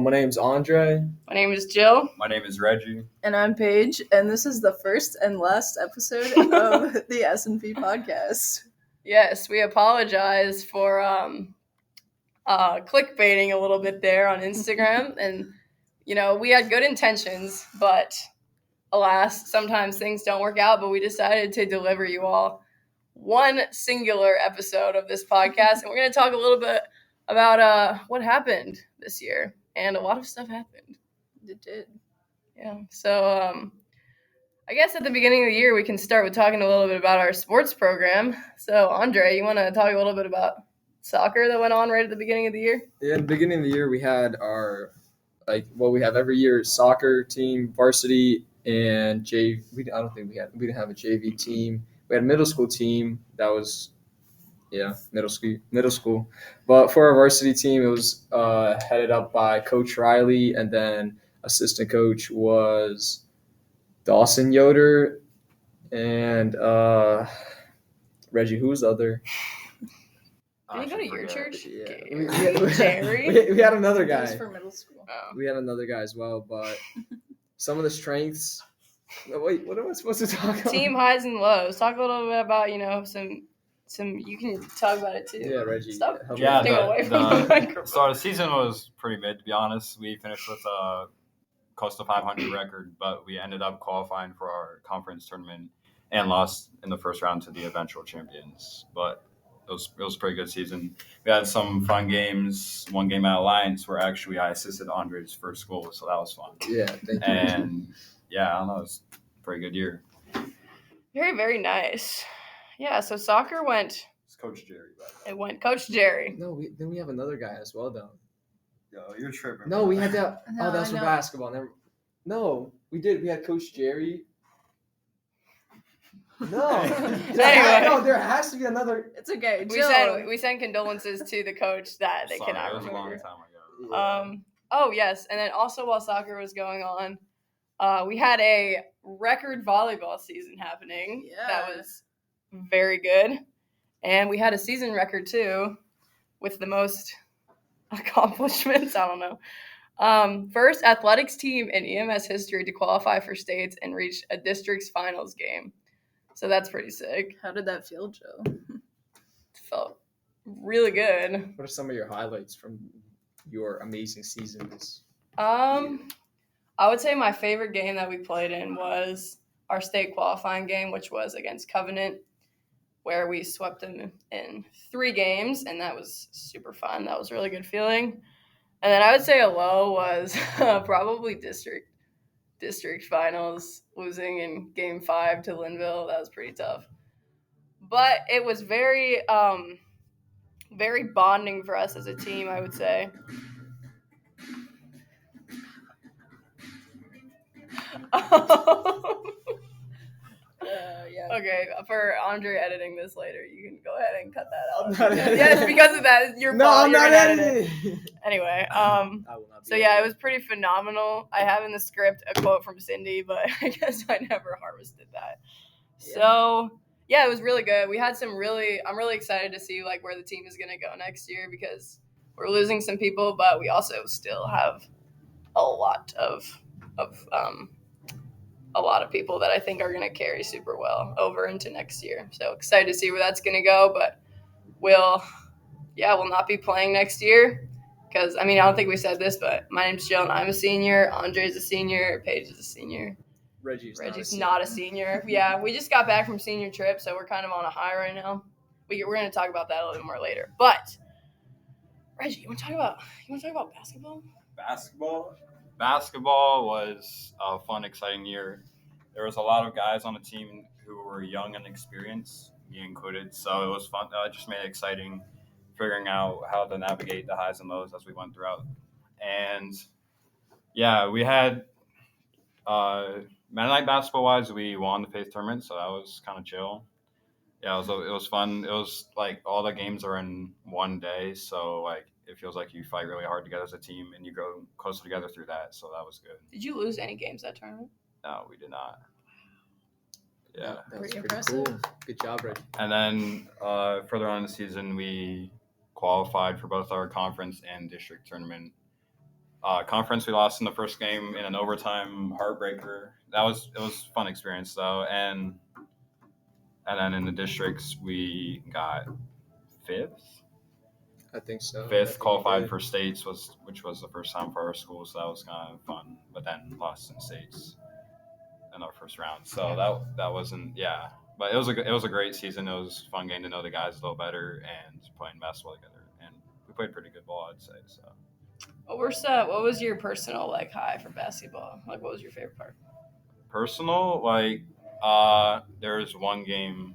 my name's Andrey. My name is Jill. My name is Reggie. And I'm Paige, and this is the first and last episode of the SNP podcast. Yes, we apologize for clickbaiting a little bit there on Instagram. And, we had good intentions, but alas, sometimes things don't work out. But we decided to deliver you all one singular episode of this podcast. And we're going to talk a little bit about what happened this year. And a lot of stuff happened. It did. Yeah. So I guess at the beginning of the year, we can start with talking a little bit about our sports program. So, Andrey, you want to talk a little bit about soccer that went on right at the beginning of the year? Yeah, at the beginning of the year, we had our, what we have every year, soccer team, varsity, and JV. We didn't have a JV team. We had a middle school team that was, middle school. But for our varsity team, it was headed up by Coach Riley, and then assistant coach was Dawson Yoder, and Reggie. Who was the other? Did he go to your church? Yeah. Jerry? We had another guy. That was for middle school. Oh. We had another guy as well, but some of the strengths. Wait, what am I supposed to talk about? Team highs and lows. Talk a little bit about, some. You can talk about it too. Yeah, Reggie. Stop. Yeah, away from the microphone. So the season was pretty mid, to be honest. We finished with a close to 500 record, but we ended up qualifying for our conference tournament and lost in the first round to the eventual champions. But it was a pretty good season. We had some fun games. One game at Alliance where actually I assisted Andre's first goal, so that was fun. Yeah, thank you. And yeah, I don't know, it was a pretty good year. Very, very nice. Yeah, so soccer went. It's Coach Jerry, by the way. It went Coach Jerry. No, then we have another guy as well, though. Yo, you're tripping. No, we had that. No, that's I for know. basketball. No, we did. We had Coach Jerry. No. Anyway. No, there has to be another. It's okay. We send condolences to the coach that they Sorry, cannot it was a long remember. time ago. Oh yes, and then also while soccer was going on, we had a record volleyball season happening. Yeah. That was very good, and we had a season record too, with the most accomplishments. I don't know. First athletics team in EMS history to qualify for states and reach a district's finals game. So that's pretty sick. How did that feel, Joe? Felt really good. What are some of your highlights from your amazing seasons? I would say my favorite game that we played in was our state qualifying game, which was against Covenant, where we swept them in 3 games, and that was super fun. That was a really good feeling. And then I would say a low was probably district finals, losing in game 5 to Linville. That was pretty tough. But it was very, very bonding for us as a team, I would say. Yeah. Okay, for Andrey editing this later, you can go ahead and cut that out. I'm not editing. Yes, because of that, your No, fault. I'm You're not gonna edit it. editing. Anyway, I will not be so yeah, it editing. was pretty phenomenal. I have in the script a quote from Cindy, but I guess I never harvested that. Yeah. So yeah, it was really good. We had I'm really excited to see where the team is gonna go next year because we're losing some people, but we also still have a lot of people that I think are gonna carry super well over into next year. So excited to see where that's gonna go, but we'll not be playing next year. Because, I don't think we said this, but my name's Jill, and I'm a senior. Andrey's a senior. Paige is a senior. Reggie's not a senior. Yeah, we just got back from senior trip, so we're kind of on a high right now. We're going to talk about that a little bit more later. But, Reggie, you want to talk about basketball? Basketball was a fun, exciting year. There was a lot of guys on the team who were young and experienced, me included, so it was fun. It just made it exciting, figuring out how to navigate the highs and lows as we went throughout. And yeah, we had Mennonite basketball-wise, we won the faith tournament, so that was kind of chill. Yeah, it was fun. It was all the games are in one day, so it feels like you fight really hard together as a team and you go closer together through that, so that was good. Did you lose any games that tournament? No, we did not. Yeah. That was Pretty pretty impressive. cool. Good job, Reggie. And then further on in the season, we qualified for both our conference and district tournament. Conference, we lost in the first game in an overtime heartbreaker. It was a fun experience though, and then in the districts we got fifth. I think so. I Fifth think qualified we for states which was the first time for our school, so that was kind of fun. But then lost in states in our first round, so that wasn't But it was a great season. It was fun getting to know the guys a little better and playing basketball together, and we played pretty good ball, I'd say. So What was your personal high for basketball? What was your favorite part? personal, there's one game,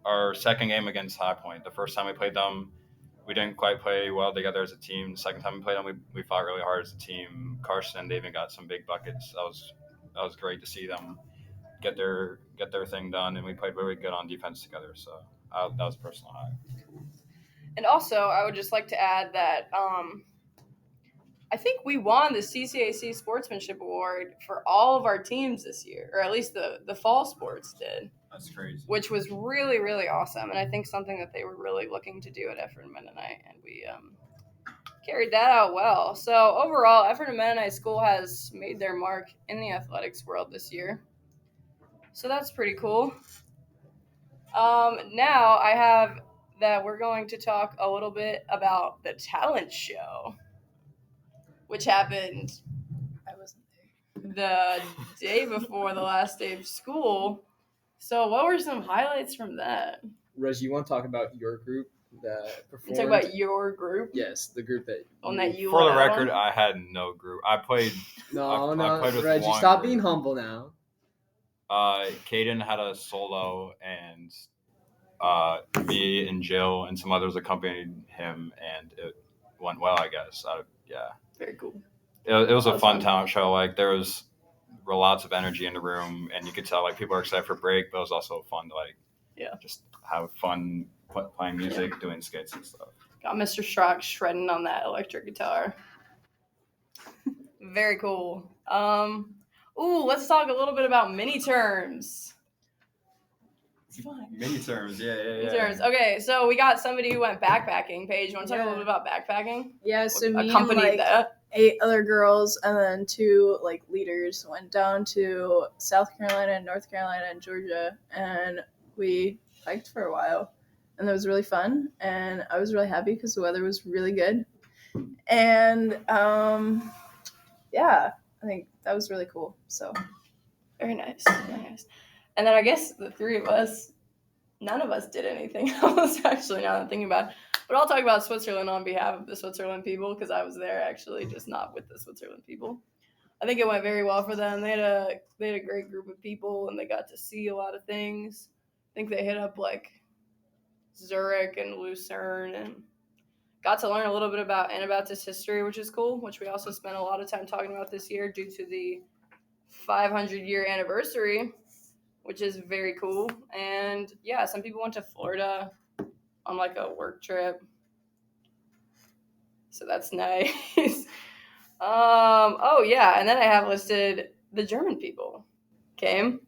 our second game against High Point. The first time we played them, we didn't quite play well together as a team. The second time we played them, we fought really hard as a team. Carson and David got some big buckets. That was great to see them get their thing done, and we played really good on defense together. So that was a personal high. And also, I would just like to add that I think we won the CCAC Sportsmanship Award for all of our teams this year, or at least the fall sports did. That's crazy. Which was really, really awesome, and I think something that they were really looking to do at Effort and Mennonite, and we carried that out well. So overall, Effort and Mennonite School has made their mark in the athletics world this year. So that's pretty cool. Now I have that we're going to talk a little bit about the talent show, which happened I wasn't there. the day before the last day of school. So what were some highlights from that? Reggie, you want to talk about your group that You performed? talk about your group? Yes, the group that you For the led record, on? I had no group. I played. No, I played with Reggie, one stop group. being humble now. Caden had a solo, and me and Jill and some others accompanied him, and it went well, I guess. Very cool. It was a That was fun fun. talent show. There was lots of energy in the room, and you could tell people were excited for break, but it was also fun to just have fun playing music, doing skits and stuff. Got Mr. Schrock shredding on that electric guitar. Very cool. Let's talk a little bit about MiniTerms. It's fun. MiniTerms, yeah. MiniTerms. Okay, so we got somebody who went backpacking. Paige, you want to talk a little bit about backpacking? Yeah, so me and Accompanied that. 8 other girls and then 2 leaders went down to South Carolina and North Carolina and Georgia, and we hiked for a while, and it was really fun, and I was really happy because the weather was really good, and I think that was really cool. So Very nice. Very nice. And then I guess the three of us, none of us did anything else, actually, now that I'm thinking about it. But I'll talk about Switzerland on behalf of the Switzerland people because I was there, actually, just not with the Switzerland people. I think it went very well for them. They had a great group of people, and they got to see a lot of things. I think they hit up Zurich and Lucerne and got to learn a little bit about Anabaptist history, which is cool, which we also spent a lot of time talking about this year due to the 500-year anniversary, which is very cool. And yeah, some people went to Florida on a work trip, so that's nice. And then I have listed the German people came,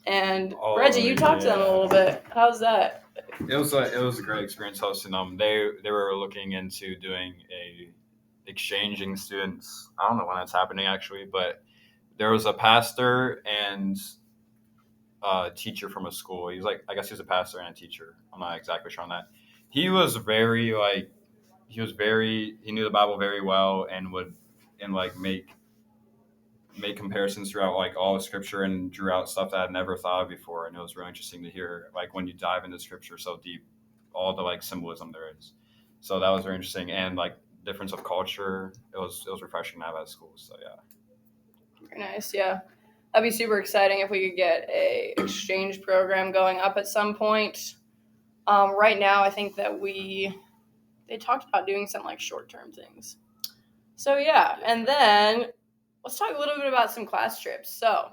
and Reggie, you talked to them a little bit. How's that? It was a great experience hosting them. They were looking into doing exchanging students. I don't know when that's happening actually, but there was a pastor and a teacher from a school. He's I guess he's a pastor and a teacher. I'm not exactly sure on that. He was very he knew the Bible very well and would make comparisons throughout all of scripture and drew out stuff that I'd never thought of before, and it was really interesting to hear when you dive into scripture so deep, all the symbolism there is. So that was very interesting, and difference of culture. It was refreshing to have at school. So yeah. Very nice. Yeah, that'd be super exciting if we could get a exchange program going up at some point. Right now, I think that they talked about doing some short-term things. So yeah, and then let's talk a little bit about some class trips. So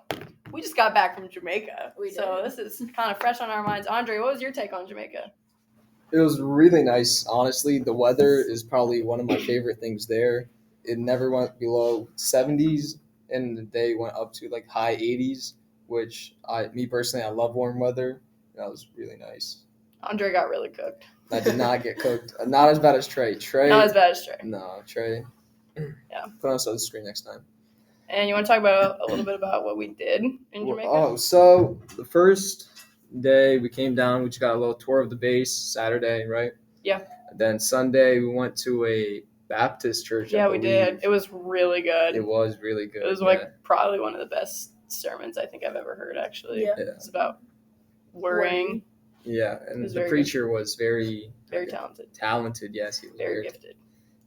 we just got back from Jamaica. So this is kind of fresh on our minds. Andrey, what was your take on Jamaica? It was really nice, honestly. The weather is probably one of my favorite things there. It never went below 70s, and the day went up to high 80s, which me personally, I love warm weather. That was really nice. Andrey got really cooked. I did not get cooked. Not as bad as Trey. Not as bad as Trey. No, Trey. Yeah. Put us on the screen next time. And you want to talk about a little bit about what we did in Jamaica? So the first day we came down, we just got a little tour of the base. Saturday, right? Yeah. Then Sunday we went to a Baptist church. Yeah, we did. It was really good. It was really good. It was probably one of the best sermons I think I've ever heard. Actually, Yeah. It's about worrying. Yeah, and the very preacher was very talented. Talented, yes, he was Very gifted.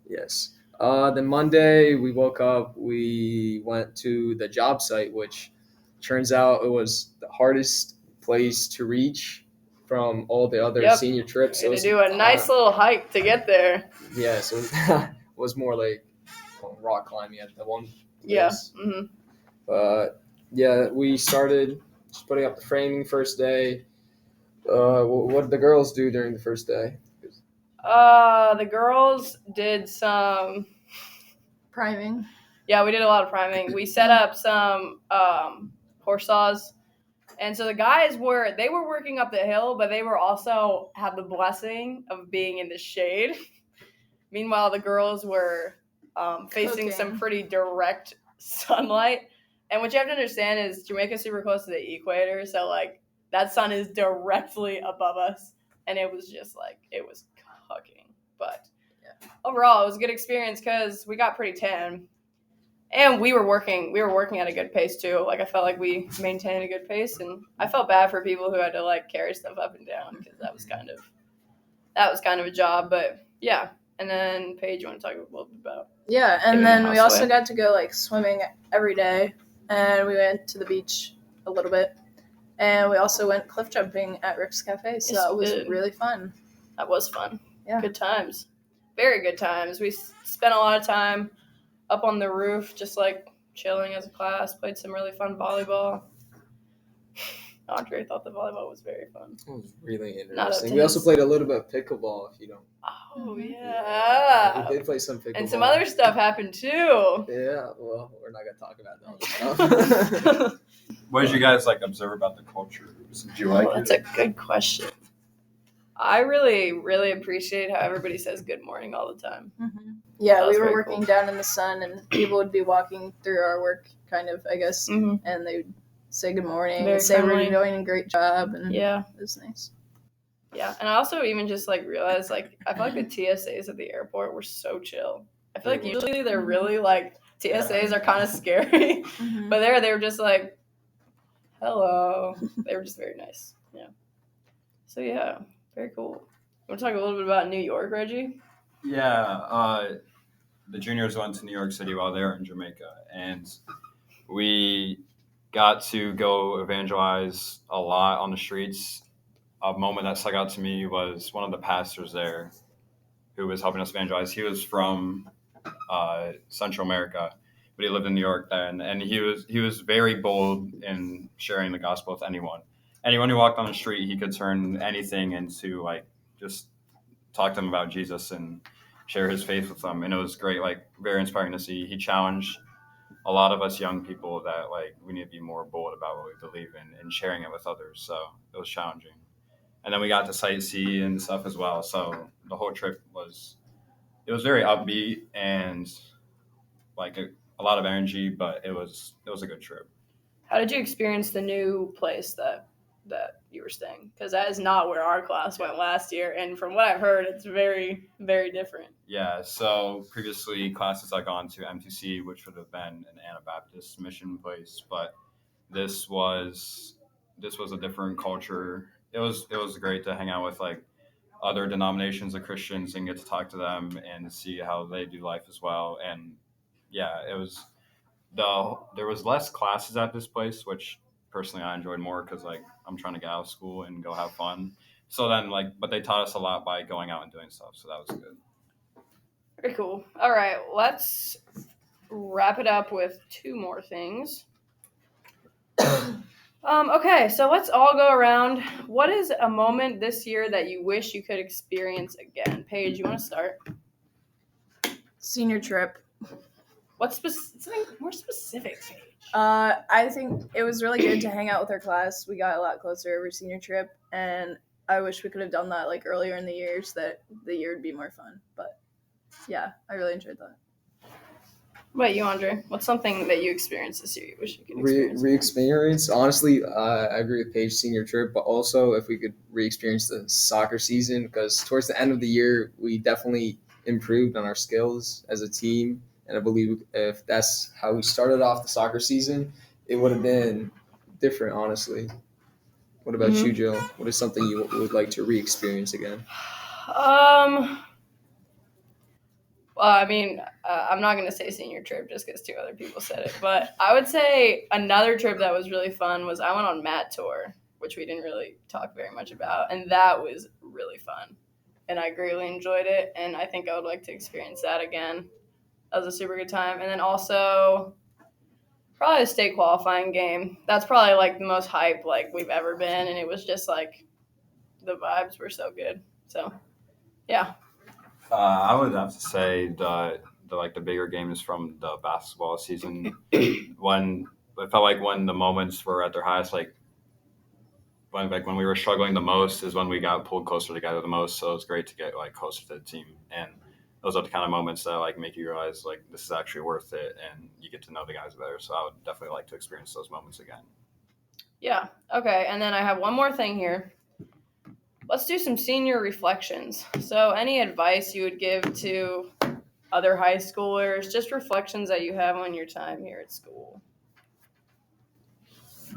Yes. Then Monday we woke up. We went to the job site, which turns out it was the hardest place to reach from all the other senior trips. We had to do a nice little hike to get there. Yeah, so it was more like rock climbing at the one place. Yeah. Mm-hmm. But yeah, we started just putting up the framing first day. What did the girls do during the first day? The girls did some priming. Yeah, we did a lot of priming. We set up some horse saws. And so the guys were working up the hill, but they were also had the blessing of being in the shade. Meanwhile, the girls were facing some pretty direct sunlight. And what you have to understand is Jamaica's super close to the equator, so like that sun is directly above us, and it was just like it was cooking. But overall, it was a good experience because we got pretty tan, and we were working at a good pace too. Like I felt like we maintained a good pace, and I felt bad for people who had to like carry stuff up and down because that was kind of a job. But yeah. And then Paige, you want to talk a little bit about? Yeah, and then we also got to go like swimming every day, and we went to the beach a little bit, and we also went cliff jumping at Rick's Cafe. So that was really fun. That was fun. Yeah, good times, very good times. We spent a lot of time up on the roof, just like chilling as a class. Played some really fun volleyball. Andrey thought the volleyball was very fun. It was really interesting. We his... also played a little bit of pickleball, if you don't. Oh, yeah. We did play some pickleball. And some other stuff happened, too. Yeah, well, we're not going to talk about that stuff. What did you guys, observe about the culture? Did you like it? That's a good question. I really, really appreciate how everybody says good morning all the time. Mm-hmm. Yeah, we were working down in the sun, and people would be walking through our work, kind of, I guess, and they would say good morning and say we're doing a great job, and it was nice. Yeah, and I also even just realized I feel like the TSAs at the airport were so chill. I feel like usually they're really TSAs are kind of scary, but they were just hello. They were just very nice. Yeah. So yeah, very cool. You want to talk a little bit about New York, Reggie? Yeah, the juniors went to New York City while they were in Jamaica, and we got to go evangelize a lot on the streets. A moment that stuck out to me was one of the pastors there who was helping us evangelize. He was from Central America, but he lived in New York then, and he was very bold in sharing the gospel with anyone. Anyone who walked on the street, he could turn anything into just talk to them about Jesus and share his faith with them. And it was great, very inspiring to see. He challenged a lot of us young people that we need to be more bold about what we believe in and sharing it with others. So it was challenging. And then we got to sightsee and stuff as well. So the whole trip was very upbeat and a lot of energy, but it was a good trip. How did you experience the new place that you were staying? Because that is not where our class went last year, and from what I've heard, it's very, very different. Yeah, so previously classes I'd gone to MTC, which would have been an Anabaptist mission place, but this was a different culture. It was great to hang out with other denominations of Christians and get to talk to them and see how they do life as well. And yeah, there was less classes at this place, which personally I enjoyed more because I'm trying to get out of school and go have fun. So then but they taught us a lot by going out and doing stuff. So that was good. Very cool. All right, let's wrap it up with two more things. Okay, so let's all go around. What is a moment this year that you wish you could experience again? Paige, you want to start? Senior trip. What's something more specific, Paige? I think it was really good to hang out with our class. We got a lot closer over senior trip, and I wish we could have done that like earlier in the year so that the year would be more fun. But yeah, I really enjoyed that. What about you, Andrey? What's something that you experienced this year you wish you could experience? Re-experience. Honestly, I agree with Paige senior trip, but also if we could re-experience the soccer season, because towards the end of the year, we definitely improved on our skills as a team. And I believe if that's how we started off the soccer season, it would have been different, honestly. What about you, Jill? What is something you would like to re-experience again? Well, I mean, I'm not going to say senior trip just because 2 other people said it, but I would say another trip that was really fun was I went on Mat Tour, which we didn't really talk very much about, and that was really fun, and I greatly enjoyed it, and I think I would like to experience that again. That was a super good time, and then also probably a state qualifying game. That's probably like the most hype like we've ever been, and it was just like the vibes were so good. So, yeah. I would have to say the bigger games from the basketball season when it felt like when the moments were at their highest, when we were struggling the most is when we got pulled closer together the most. So it was great to get like closer to the team, and those are the kind of moments that like make you realize like this is actually worth it, and you get to know the guys better. So I would definitely like to experience those moments again. Yeah. Okay. And then I have one more thing here. Let's do some senior reflections. So, any advice you would give to other high schoolers? Just reflections that you have on your time here at school.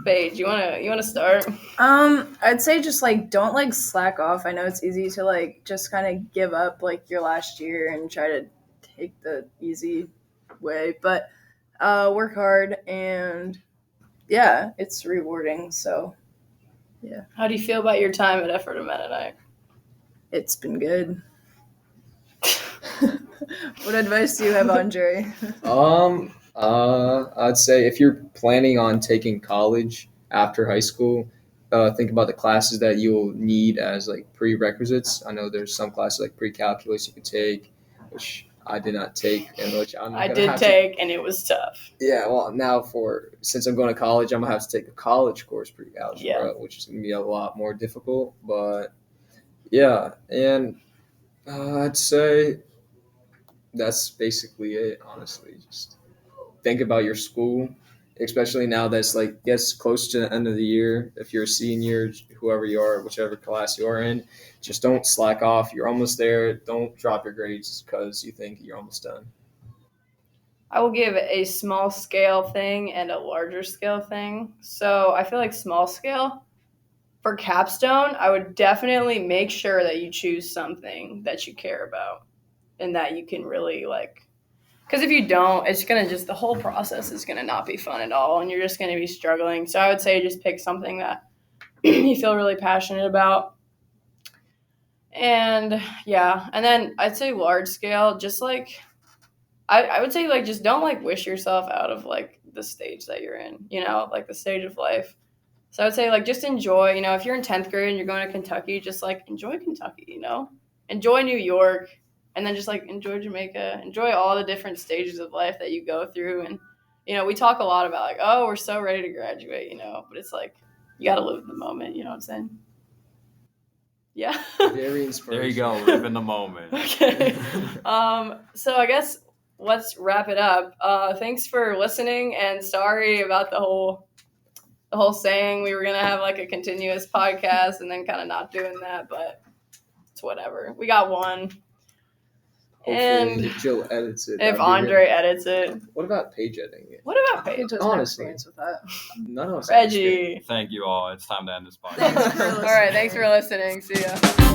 Paige, you wanna start? I'd say just like don't like slack off. I know it's easy to like just kind of give up like your last year and try to take the easy way, but work hard and yeah, it's rewarding. So yeah, How do you feel about your time at Effort of Mennonite? it's been good. What advice do you have, Andrey? I'd say if you're planning on taking college after high school, think about the classes that you'll need as like prerequisites. I know there's some classes like pre-calculus you could take, which I did not take, and which I did take, and it was tough. Yeah, well, now since I'm going to college, I'm gonna have to take a college course pre-algebra, which is gonna be a lot more difficult. But yeah, and I'd say that's basically it. Honestly, just think about your school, especially now that's like gets close to the end of the year. If you're a senior, whoever you are, whichever class you are in, just don't slack off. You're almost there. Don't drop your grades because you think you're almost done. I will give a small scale thing and a larger scale thing. So I feel like small scale for capstone, I would definitely make sure that you choose something that you care about and that you can really like. Because if you don't, it's going to the whole process is going to not be fun at all, and you're just going to be struggling. So I would say just pick something that you feel really passionate about. And yeah, and then I'd say large scale, just like, I would say like just don't like wish yourself out of like the stage that you're in, like the stage of life. So I would say like just enjoy, if you're in 10th grade and you're going to Kentucky, just like enjoy Kentucky, enjoy New York, and then just like enjoy Jamaica, enjoy all the different stages of life that you go through. And, we talk a lot about like, oh, we're so ready to graduate, but it's like you got to live in the moment, you know what I'm saying? Yeah. Very inspirational. There you go, live in the moment. Okay. So I guess let's wrap it up. Thanks for listening, and sorry about the whole saying we were gonna have like a continuous podcast and then kind of not doing that, but it's whatever. We got one. Hopefully, if Jill edits it. If Andrey edits it. What about Paige editing it? What about Paige? Paige has no experience with that. None of us. Reggie. Thank you all. It's time to end this podcast. Thanks for listening. All right, thanks for listening. See ya.